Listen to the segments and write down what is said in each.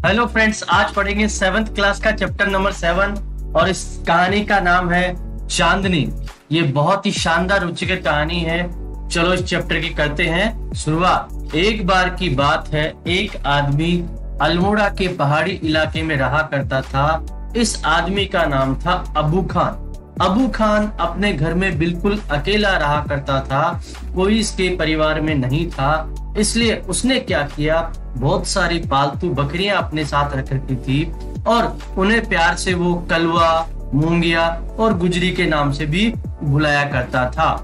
Hello friends, आज पढ़ेंगे 7th class का चैप्टर नंबर 7 और इस कहानी का नाम है चांदनी। ये बहुत ही शानदार रुचिकर कहानी है। चलो इस चैप्टर की करते हैं शुरुआत। एक बार की बात है, एक आदमी अल्मोड़ा के पहाड़ी इलाके में रहा करता था। इस आदमी का नाम था अबू खान। अबू खान अपने घर में बिल्कुल अकेला रहा करता था, कोई इसके परिवार में नहीं था। इसलिए उसने क्या किया, बहुत सारी पालतू बकरियां अपने साथ रख रखी थी और उन्हें प्यार से वो कलवा, मूंगिया और गुजरी के नाम से भी बुलाया करता था।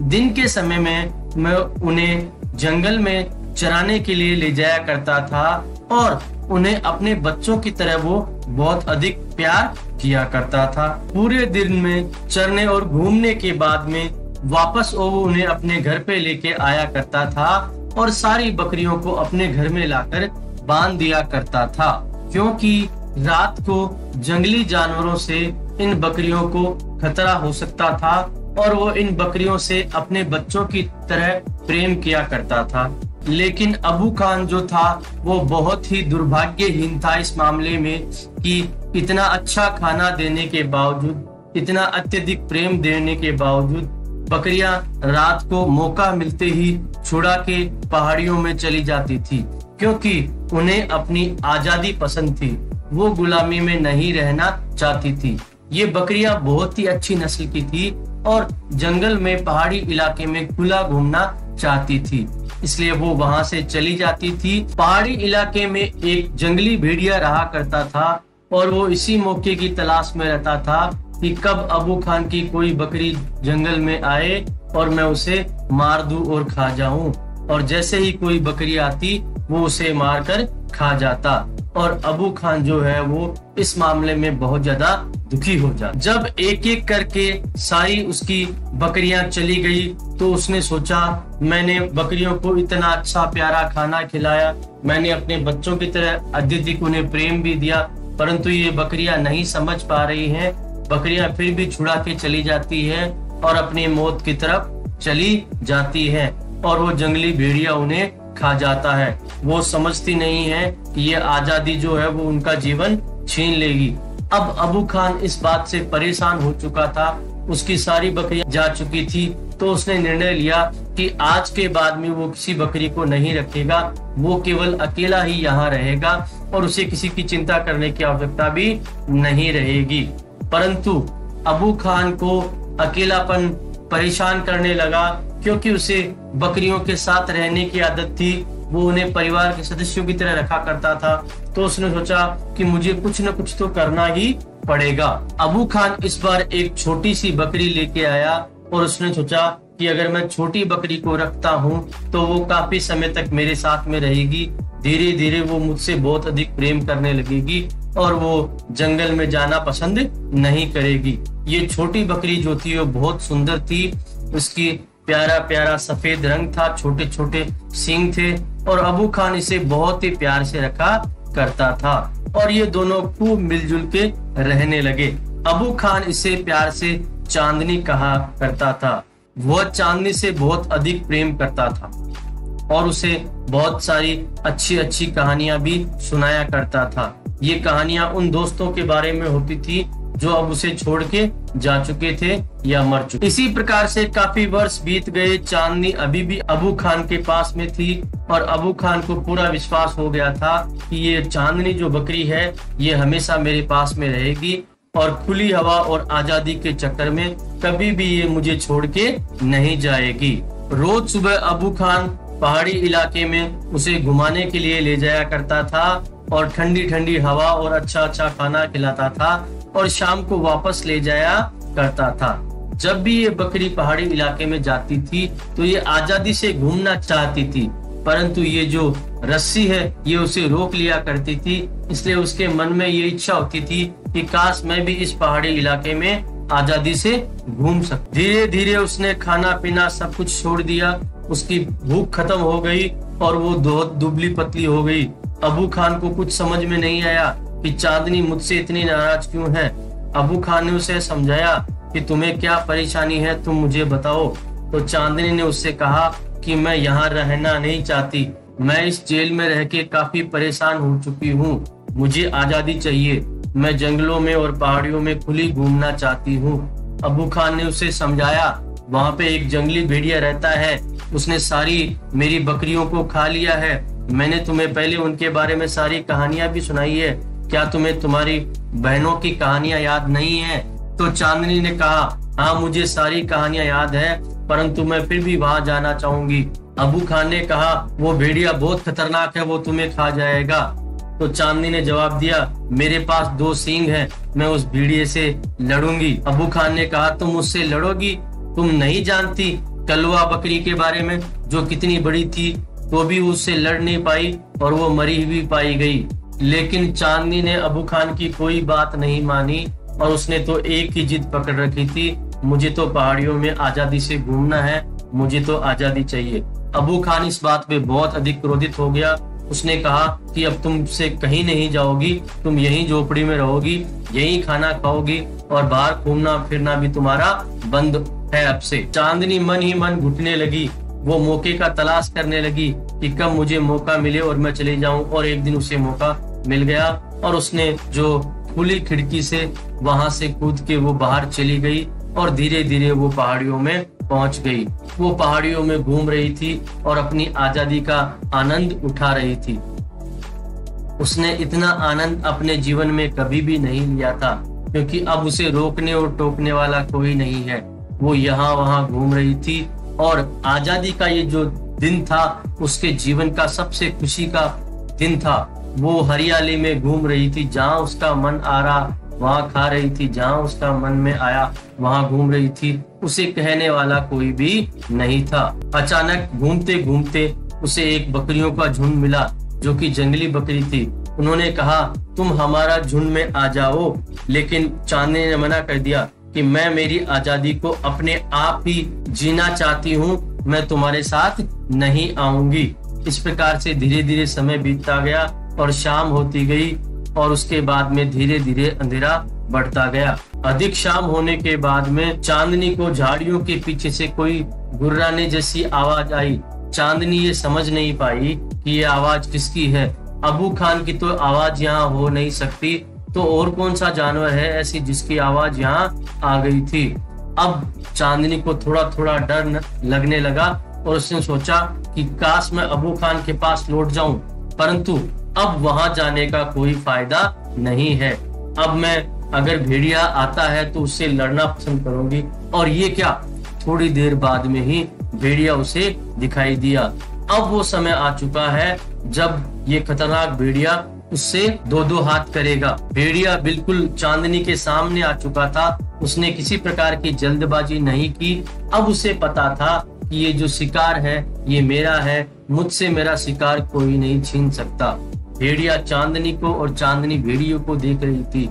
दिन के समय में मैं उन्हें जंगल में चराने के लिए ले जाया करता था और उन्हें अपने बच्चों की तरह वो बहुत अधिक प्यार किया करता था। पूरे दिन में चरने और घूमने के बाद में वापस वो उन्हें अपने घर पे लेके आया करता था और सारी बकरियों को अपने घर में लाकर बांध दिया करता था, क्योंकि रात को जंगली जानवरों से इन बकरियों को खतरा हो सकता था और वो इन बकरियों से अपने बच्चों की तरह प्रेम किया करता था। लेकिन अबू खान जो था वो बहुत ही दुर्भाग्यहीन था इस मामले में कि इतना अच्छा खाना देने के बावजूद, इतना अत्यधिक प्रेम देने के बावजूद बकरियां रात को मौका मिलते ही छुड़ा के पहाड़ियों में चली जाती थी, क्योंकि उन्हें अपनी आजादी पसंद थी। वो गुलामी में नहीं रहना चाहती थी। ये बकरियां बहुत ही अच्छी नस्ल की थी और जंगल में पहाड़ी इलाके में खुला घूमना चाहती थी, इसलिए वो वहां से चली जाती थी। पहाड़ी इलाके में एक जंगली भेड़िया रहा करता था और वो इसी मौके की तलाश में रहता था कि कब अबू खान की कोई बकरी जंगल में आए और मैं उसे मार दूं और खा जाऊं। और जैसे ही कोई बकरी आती वो उसे मारकर खा जाता और अबू खान जो है वो इस मामले में बहुत ज्यादा दुखी हो जाता। जब एक एक करके सारी उसकी बकरियां चली गई तो उसने सोचा, मैंने बकरियों को इतना अच्छा प्यारा खाना खिलाया, मैंने अपने बच्चों की तरह अत्यधिक उन्हें प्रेम भी दिया, परंतु ये बकरियां नहीं समझ पा रही हैं। बकरियां फिर भी छुड़ा के चली जाती है और अपनी मौत की तरफ चली जाती है और वो जंगली भेड़िया उन्हें खा जाता है। वो समझती नहीं है कि ये आजादी जो है वो उनका जीवन छीन लेगी। अब अबू खान इस बात से परेशान हो चुका था, उसकी सारी बकरियां जा चुकी थी, तो उसने निर्णय लिया कि आज के बाद में वो किसी बकरी को नहीं रखेगा, वो केवल अकेला ही यहाँ रहेगा और उसे किसी की चिंता करने की आवश्यकता भी नहीं रहेगी। परंतु अबू खान को अकेलापन परेशान करने लगा, क्योंकि उसे बकरियों के साथ रहने की आदत थी। वो उन्हें परिवार के सदस्यों की तरह रखा करता था, तो उसने सोचा कि मुझे कुछ न कुछ तो करना ही पड़ेगा। अबू खान इस बार एक छोटी सी बकरी लेके आया और उसने सोचा कि अगर मैं छोटी बकरी को रखता हूँ तो वो काफी समय तक मेरे साथ में रहेगी, धीरे धीरे वो मुझसे बहुत अधिक प्रेम करने लगेगी और वो जंगल में जाना पसंद नहीं करेगी। ये छोटी बकरी जो थी वो बहुत सुंदर थी, उसकी प्यारा प्यारा सफेद रंग था, छोटे छोटे सींग थे और अबू खान इसे बहुत ही प्यार से रखा करता था और ये दोनों खूब मिलजुल के रहने लगे। अबू खान इसे प्यार से चांदनी कहा करता था। वह चांदनी से बहुत अधिक प्रेम करता था और उसे बहुत सारी अच्छी अच्छी कहानियां भी सुनाया करता था। ये कहानियां उन दोस्तों के बारे में होती थी जो अब उसे छोड़ के जा चुके थे या मर चुके। इसी प्रकार से काफी वर्ष बीत गए। चांदनी अभी भी अबू खान के पास में थी और अबू खान को पूरा विश्वास हो गया था कि ये चांदनी जो बकरी है ये हमेशा मेरे पास में रहेगी और खुली हवा और आजादी के चक्कर में कभी भी ये मुझे छोड़ के नहीं जाएगी। रोज सुबह अबू खान पहाड़ी इलाके में उसे घुमाने के लिए ले जाया करता था और ठंडी ठंडी हवा और अच्छा अच्छा खाना खिलाता था और शाम को वापस ले जाया करता था। जब भी ये बकरी पहाड़ी इलाके में जाती थी तो ये आजादी से घूमना चाहती थी, परंतु ये जो रस्सी है ये उसे रोक लिया करती थी। इसलिए उसके मन में ये इच्छा होती थी कि काश मैं भी इस पहाड़ी इलाके में आजादी से घूम सकूं। धीरे धीरे उसने खाना पीना सब कुछ छोड़ दिया, उसकी भूख खत्म हो गई और वो बहुत दुबली पतली हो गई। अबू खान को कुछ समझ में नहीं आया कि चांदनी मुझसे इतनी नाराज क्यों है। अबू खान ने उसे समझाया कि तुम्हें क्या परेशानी है, तुम मुझे बताओ। तो चांदनी ने उससे कहा कि मैं यहाँ रहना नहीं चाहती, मैं इस जेल में रह के काफी परेशान हो चुकी हूँ। मुझे आजादी चाहिए, मैं जंगलों में और पहाड़ियों में खुली घूमना चाहती हूँ। अबू खान ने उसे समझाया, वहाँ पे एक जंगली भेड़िया रहता है, उसने सारी मेरी बकरियों को खा लिया है। मैंने तुम्हें पहले उनके बारे में सारी कहानियां भी सुनाई है, क्या तुम्हें तुम्हारी बहनों की कहानियां याद नहीं है? तो चांदनी ने कहा, हाँ मुझे सारी कहानियां याद है, परंतु मैं फिर भी वहां जाना चाहूंगी। अबू खान ने कहा, वो भेड़िया बहुत खतरनाक है, वो तुम्हें खा जाएगा। तो चांदनी ने जवाब दिया, मेरे पास 2 सींग हैं, मैं उस भेड़िए से लड़ूंगी। अबू खान ने कहा, तुम मुझसे लड़ोगी? तुम नहीं जानती कलवा बकरी के बारे में, जो कितनी बड़ी थी तो भी उससे लड़ नहीं पाई और वो मरी हुई पाई गई। लेकिन चांदनी ने अबू खान की कोई बात नहीं मानी और उसने तो एक ही जिद पकड़ रखी थी, मुझे तो पहाड़ियों में आजादी से घूमना है, मुझे तो आजादी चाहिए। अबू खान इस बात पे बहुत अधिक क्रोधित हो गया। उसने कहा कि अब तुमसे कहीं नहीं जाओगी, तुम यहीं झोपड़ी में रहोगी, यहीं खाना खाओगी और बाहर घूमना फिरना भी तुम्हारा बंद है अब से। चांदनी मन ही मन घुटने लगी, वो मौके का तलाश करने लगी कि कब मुझे मौका मिले और मैं चले जाऊं। और एक दिन उसे मौका मिल गया और उसने जो खुली खिड़की से वहां से कूद के वो बाहर चली गई और धीरे धीरे वो पहाड़ियों में पहुंच गई। वो पहाड़ियों में घूम रही थी और अपनी आजादी का आनंद उठा रही थी। उसने इतना आनंद अपने जीवन में कभी भी नहीं लिया था, क्योंकि अब उसे रोकने और टोकने वाला कोई नहीं है। वो यहाँ वहां घूम रही थी और आजादी का ये जो दिन था उसके जीवन का सबसे खुशी का दिन था। वो हरियाली में घूम रही थी, जहाँ उसका मन आ रहा वहां खा रही थी, जहाँ उसका मन में आया वहां घूम रही थी। उसे कहने वाला कोई भी नहीं था। अचानक घूमते घूमते उसे एक बकरियों का झुंड मिला, जो कि जंगली बकरी थी। उन्होंने कहा, तुम हमारा झुंड में आ जाओ, लेकिन चांदनी ने मना कर दिया कि मैं मेरी आजादी को अपने आप ही जीना चाहती हूँ, मैं तुम्हारे साथ नहीं आऊंगी। इस प्रकार से धीरे धीरे समय बीतता गया और शाम होती गई और उसके बाद में धीरे धीरे अंधेरा बढ़ता गया। अधिक शाम होने के बाद में चांदनी को झाड़ियों के पीछे से कोई गुर्राने जैसी आवाज आई। चांदनी ये समझ नहीं पाई कि ये आवाज किसकी है। अबू खान की तो आवाज यहाँ हो नहीं सकती, तो और कौन सा जानवर है ऐसी जिसकी आवाज यहाँ आ गई थी। अब चांदनी को थोड़ा थोड़ा डर लगने लगा और उसने सोचा कि काश मैं अबू खान के पास लौट जाऊं, परंतु अब वहां जाने का कोई फायदा नहीं है। अब मैं अगर भेड़िया आता है तो उससे लड़ना पसंद करूंगी। और ये क्या, थोड़ी देर बाद में ही भेड़िया उसे दिखाई दिया। अब वो समय आ चुका है जब ये खतरनाक भेड़िया उससे 2-2 हाथ करेगा। भेड़िया बिल्कुल चांदनी के सामने आ चुका था। उसने किसी प्रकार की जल्दबाजी नहीं की। अब उसे पता था कि ये जो शिकार है ये मेरा है, मुझसे मेरा शिकार कोई नहीं छीन सकता। भेड़िया चांदनी को और चांदनी भेड़ियों को देख रही थी।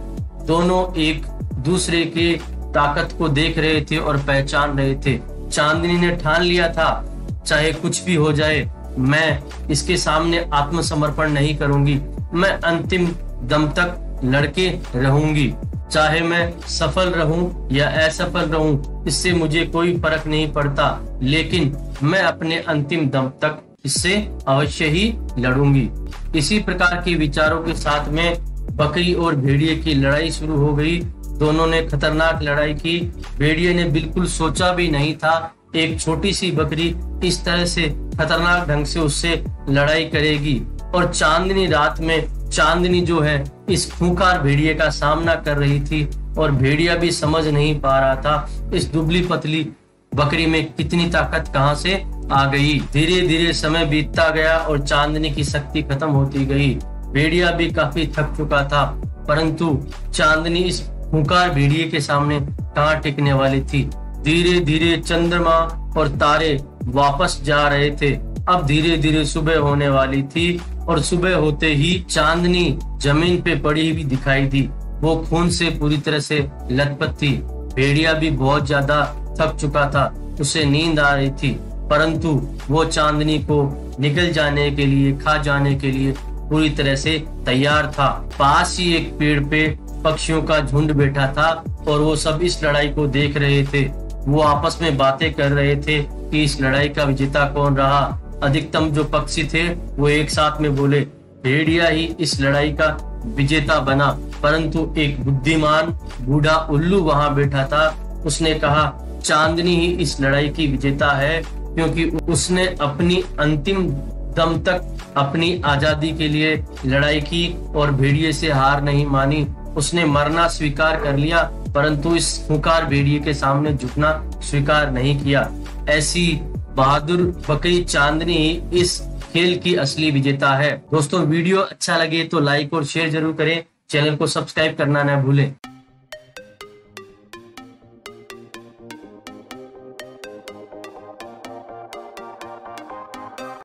दोनों एक दूसरे के ताकत को देख रहे थे और पहचान रहे थे। चांदनी ने ठान लिया था, चाहे कुछ भी हो जाए, मैं इसके सामने आत्मसमर्पण नहीं करूंगी। मैं अंतिम दम तक लड़के रहूंगी, चाहे मैं सफल रहूं या असफल रहूं, इससे मुझे कोई फर्क नहीं पड़ता, लेकिन मैं अपने अंतिम दम तक इससे अवश्य ही लड़ूंगी। इसी प्रकार के विचारों के साथ में बकरी और भेड़िए की लड़ाई शुरू हो गई। दोनों ने खतरनाक लड़ाई की। भेड़िए ने बिल्कुल सोचा भी नहीं था एक छोटी सी बकरी इस तरह से खतरनाक ढंग से उससे लड़ाई करेगी। और चांदनी रात में चांदनी जो है इस खूंखार भेड़िए का सामना कर रही थी और भेड़िया भी समझ नहीं पा रहा था इस दुबली पतली बकरी में कितनी ताकत कहां से आ गई। धीरे धीरे समय बीतता गया और चांदनी की शक्ति खत्म होती गई। भेड़िया भी काफी थक चुका था, परंतु चांदनी इस खूंखार भेड़िए के सामने कहां टिकने वाली थी। धीरे धीरे चंद्रमा और तारे वापस जा रहे थे। अब धीरे धीरे सुबह होने वाली थी और सुबह होते ही चांदनी जमीन पे पड़ी हुई दिखाई दी। वो खून से पूरी तरह से लथपथ थी। भेड़िया भी बहुत ज्यादा थक चुका था, उसे नींद आ रही थी, परंतु वो चांदनी को निकल जाने के लिए, खा जाने के लिए पूरी तरह से तैयार था। पास ही एक पेड़ पे पक्षियों का झुंड बैठा था और वो सब इस लड़ाई को देख रहे थे। वो आपस में बातें कर रहे थे कि इस लड़ाई का विजेता कौन रहा। अधिकतम जो पक्षी थे वो एक साथ में बोले, भेड़िया ही इस लड़ाई का विजेता बना, परंतु एक बुद्धिमान बूढ़ा उल्लू वहां बैठा था। उसने कहा चांदनी ही इस लड़ाई की विजेता है, क्योंकि उसने अपनी अंतिम दम तक अपनी आजादी के लिए लड़ाई की और भेड़िए से हार नहीं मानी। उसने मरना स्वीकार कर लिया, परंतु इस खूंखार भेड़िए के सामने झुकना स्वीकार नहीं किया। ऐसी बहादुर बकरी चांदनी इस खेल की असली विजेता है। दोस्तों वीडियो अच्छा लगे तो लाइक और शेयर जरूर करें, चैनल को सब्सक्राइब करना न भूलें।